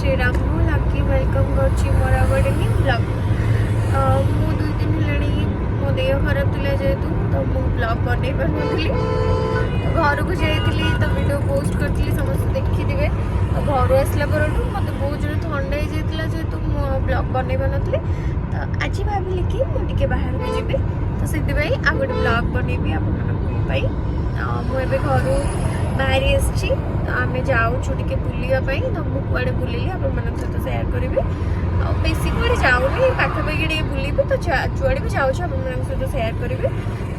Shriram Laki welcome कर मोर गोटे new blog. मु 2 दिन है मो देह खराब थी जेहेतु तो मु ब्लॉग बन पार्नी तो घर को जाइली तो वीडियो पोस्ट करी समस्त देखिथे। तो घर आसला पर मत बहुत जोर थंडा हो जाता जेहेतु मो ब्लॉग बन पारी तो आज भाविली कि मुझे बाहर को जी तो से आ गए ब्लॉग बनैबी आपई। मुझे घर बाहरी आसी आम जाऊँ टे बुलापाई तो मुझे बुलेली आप सहित सेयार करी। बेसी कड़े जाऊनी पाखापाखि टे बुलि तो जुआड़े भी जाऊँ आप सहित सेयार करी।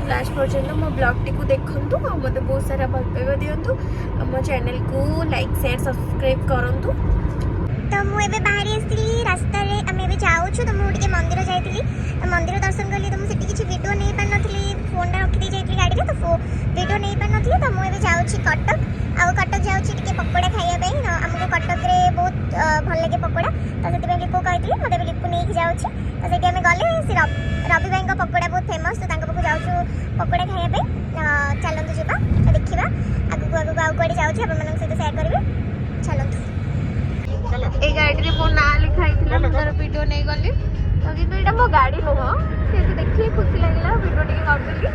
लास्ट पर्यटन मो ब्लॉग टी देखूँ मत बहुत सारा भल पाइबा दिंतु मो चैनल को लाइक शेयर सब्सक्राइब करूँ। तो मुझे बाहरी आसती रास्ता आम जाऊँ तो मुझे मंदिर जाइली मंदिर दर्शन कली तो मुझे किसी वीडियो नहीं पार नी फोन रखी जाइली गाड़ी में तो वीडियो नहीं पार नी तो मुझे जाऊँ कटक आउ कटक जाऊँ टे पकोड़ा खाइबा आमको कटक में बहुत भल लगे पकोड़ा तो से लिपू कही मतलब लिपू नहीं जाऊँ तो से आम गले रवि भाई पकोड़ा बहुत फेमस तो पाखक जाऊँ पकोड़ा खाइबा चलतु जा देखा आगू आगू आउ कड़े जाऊँ आप सहित सेयार करी चलतु। ए गाड़ी रे मो ना लिखाई थिला मोर वीडियो नहीं गली तो कि एटा मो गाड़ी नुह से देखि खुशी लागला वीडियो टिके करली।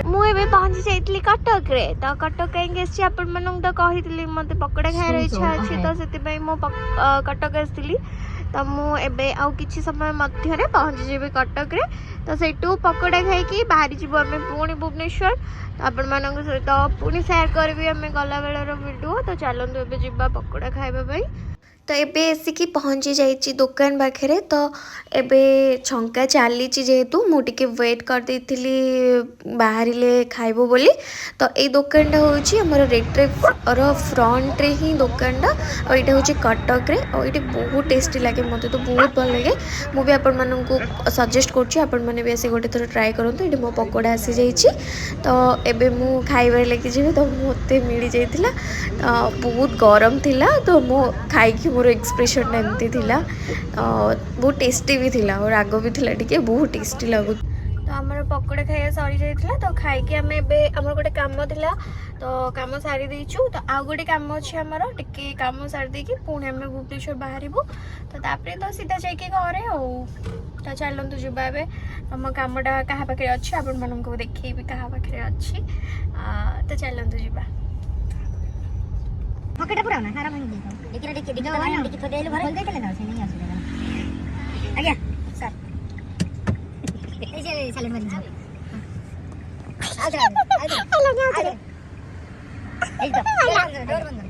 मु एबे पहुंची जाइतली कटक रे तो कटक कहीं आसी आपण मनंग तो कहितली मते पकोड़ा खायर इच्छा अछि तो सेति पई मो कटक आस्तिली तो मु एबे आउ किछि समय मध्य रे पहुंची जेबे कटक रे तो सेटू पकोड़ा खाई कि बाहरी जीवो आमे पुणी भुवनेश्वर तो आपण मानक सहित पुणी शेयर करबी आमे गला बेलर वीडियो। तो चलतु एबे जिबा पकोड़ा खाइबा पई। तो एबे एसिकी पहुँची जाइए दुकान पाखे तो एबे छंका चली जेहेतु मुझे वेट कर देती बाहर खाइबो बोली। तो ये दुकानटा हूँ रेट्रेर फ्रंट रे ही दुकानटा और ये हूँ कटक रे और ये बहुत टेस्टी लगे मत तो बहुत भल लगे मुझे आपको सजेस्ट करें भी आसी गोटे थर ट्राए करूँ। ये मो पकोड़ा आसी जाइए तो एबे मु खाइबार लगी जी तो मत मिल जाता बहुत गरम थिला तो मो खाई मोर एक्सप्रेशन एमती थिला बहुत टेस्टी भी थिला और राग भी थिला टिके बहुत टेस्टी लगु। तो आमर पकोड़ा खाइया सरी जाइथिला तो खाइकी आम एमर गोटे काम थिला तो काम सारी देइछु तो आउ गोटे काम अछि हमर टिके काम सारी देकी पुणी आम भुवनेश्वर बाहरबू तो तापरे तो सीधा जाइके घरे हो। तो चलतु जुबा एबे आम कामटा कहा पाखे अछि आपण माननको देखैबी कहा पाखे अछि तो चलतु जुबा। पकेटा पूरा ना सारा भांगी देतो लेकिन देखिए देखिए तो भाई देखिए थोड़े भर दे चले ना से नहीं आसुगा आ गया सर ए जे साले मत जाओ आ जा आ जा ए तो डोर बंद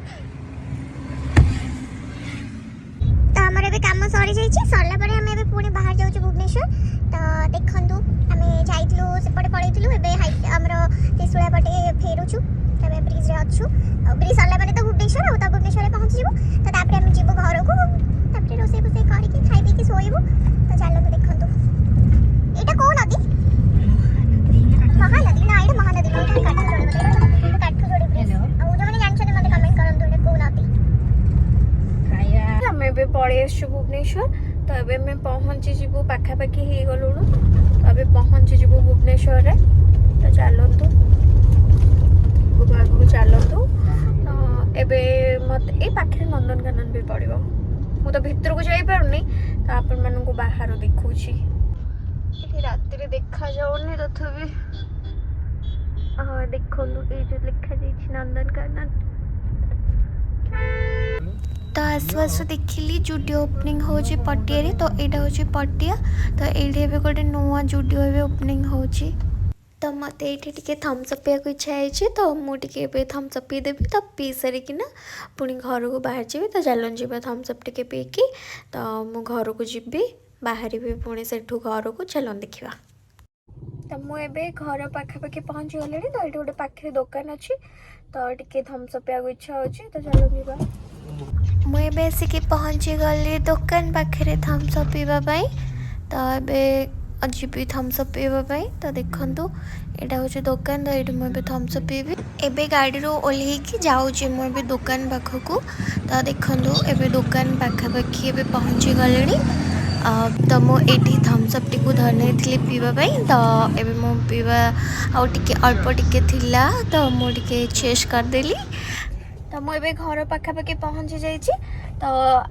तो हमरे भी काम सरी जाई छी सरला परे हम एबे पुणी बाहर जाऊ छी भुवनेश्वर तो देखंतु हमें जाइतलु सेपटे पळैतलु एबे हमरो त्रिशूला पटे फेरुछु तबे ब्रिज रे अछु ब्रिज सरला परे तो भुवनेश्वर तो भुवनेश्वर पहुंच जीवो तो तापरे हम जीवो घर को तापरे रोसे बसे करी के खाइ पी के सोइबो। तो चलो तो देखंतु एटा को नदी महानदी ना एटा महानदी को काठ जोड़ी ब्रिज आ जो माने जानछने मते कमेंट करंतु एटा को नदी खाया हमें बे पळे आछु भुवनेश्वर तो एबे मैं पहुंची जीवो पाखा पाखी हे गलुनु तो एबे पहुंची जीवो भुवनेश्वर रे। तो चलंतु आगू चलतु एबे मत ए पाखे नंदनकानन भी पड़ो मु तो भीतर को जाई पारुनी तो आपण मानन को बाहर देखुची एठी रात रे देखा जाउनी तथबी हां देखंतु ए जो लिखा जाई नंदनकानन। तो आसु आसु देखिली जुडियो ओपनिंग हो पटिया रे तो एटा हो पटिया तो एठी एबे गोटे नुआ जुडियो एबे ओपनिंग होची तो मत ये थम्स अप पिया इच्छा है तो मुझे थम्स अप पी देवी तो पी सारिकिना पुणी घर को बाहर जी तो चलन जी थम्स अप टे पीकी तो मु घर को जी बाहर भी पुणी से घर को चलन देखा। तो मुझे घर पाखापाखि पहुँची गले तो ये गोटे पाखे दुकान अच्छी तो टे थम्स अप पिया इच्छा अच्छी तो चलन जी मुझे आसिक पहुँची गली दुकान पाखे थम्स अप पीवाई तो ये जीवी थम्स अप पीवाई। तो देखंतु यहाँ हूँ दुकान तो ये मुझे थम्स अप पीबी एबे गाड़ी रू ओल्हेकी जाऊँगी मुझे दुकान पाखक तो देखंतु एबे दुकान पाखापाखि एबे पहुँची गले तो मुझे थम्स अप टी धरनी पीवाई तो एबे मु पीवा आउ टिके अल्प टिके थिला तो मुझे चेस करदेली तो मुझे घर पाखापाखि पहुँची जाइए। तो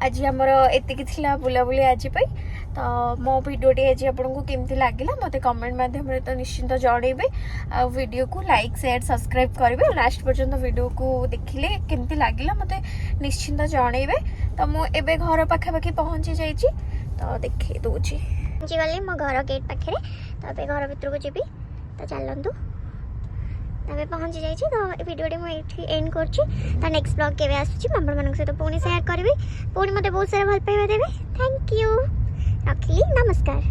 आज आमर एतिकी थिला बुलाबुली आज पाई। तो मो भिडियोटी आज आपको केमती लगिला मत कमेंट माध्यम तो निश्चिंत जनइबे। आ वीडियो को लाइक शेयर सब्सक्राइब करेंगे। लास्ट पर्यंत वीडियो को देखिले केमती लगिला मत निश्चिंत जनइबे। तो मुझे घर पाखापाखि पहुँची जाइए। तो देखिए दूची गली मो घर गेट पाखे तो घर भितर को जीवी। तो चलतु तबे पहुँची जाइए। तो वीडियो मुझे एंड कर नेक्स्ट ब्लॉग के आपण सहित पुणी सेयार करी पुणी मत बहुत सारा भल पाइबा देवे। थैंक यू रखिली नमस्कार।